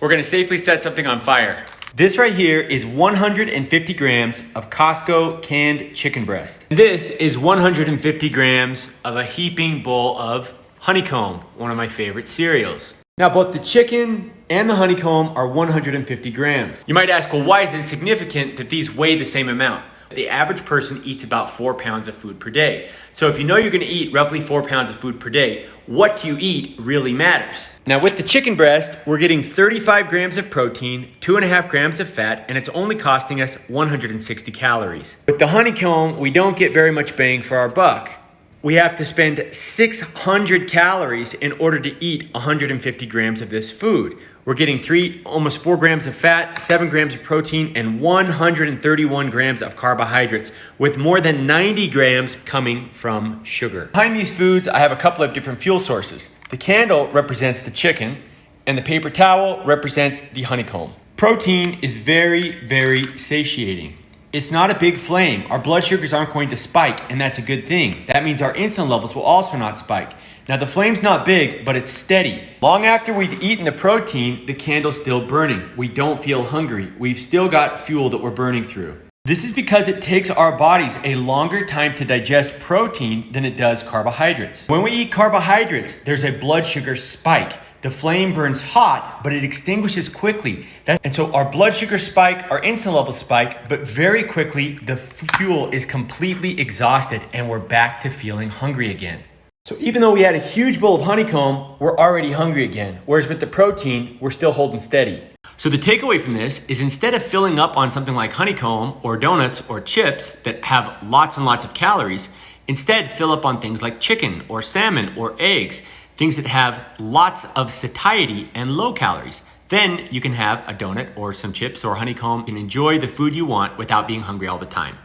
We're gonna safely set something on fire. This right here is 150 grams of Costco canned chicken breast. This is 150 grams of a heaping bowl of honeycomb, one of my favorite cereals. Now both the chicken and the honeycomb are 150 grams. You might ask, well, why is it significant that these weigh the same amount? The average person eats about 4 pounds of food per day. So if you know you're gonna eat roughly 4 pounds of food per day, what you eat really matters. Now with the chicken breast, we're getting 35 grams of protein, 2.5 grams of fat, and it's only costing us 160 calories. With the honeycomb, we don't get very much bang for our buck. We have to spend 600 calories in order to eat 150 grams of this food. We're getting almost 4 grams of fat, 7 grams of protein, and 131 grams of carbohydrates, with more than 90 grams coming from sugar. Behind these foods, I have a couple of different fuel sources. The candle represents the chicken, and the paper towel represents the honeycomb. Protein is very, very satiating. It's not a big flame. Our blood sugars aren't going to spike, and that's a good thing. That means our insulin levels will also not spike. Now the flame's not big, but it's steady. Long after we've eaten the protein, the candle's still burning. We don't feel hungry. We've still got fuel that we're burning through. This is because it takes our bodies a longer time to digest protein than it does carbohydrates. When we eat carbohydrates, there's a blood sugar spike. The flame burns hot, but it extinguishes quickly. And so our blood sugar spike, our insulin levels spike, but very quickly the fuel is completely exhausted and we're back to feeling hungry again. So even though we had a huge bowl of honeycomb, we're already hungry again. Whereas with the protein, we're still holding steady. So the takeaway from this is instead of filling up on something like honeycomb or donuts or chips that have lots and lots of calories, instead fill up on things like chicken or salmon or eggs, things that have lots of satiety and low calories. Then you can have a donut or some chips or honeycomb and enjoy the food you want without being hungry all the time.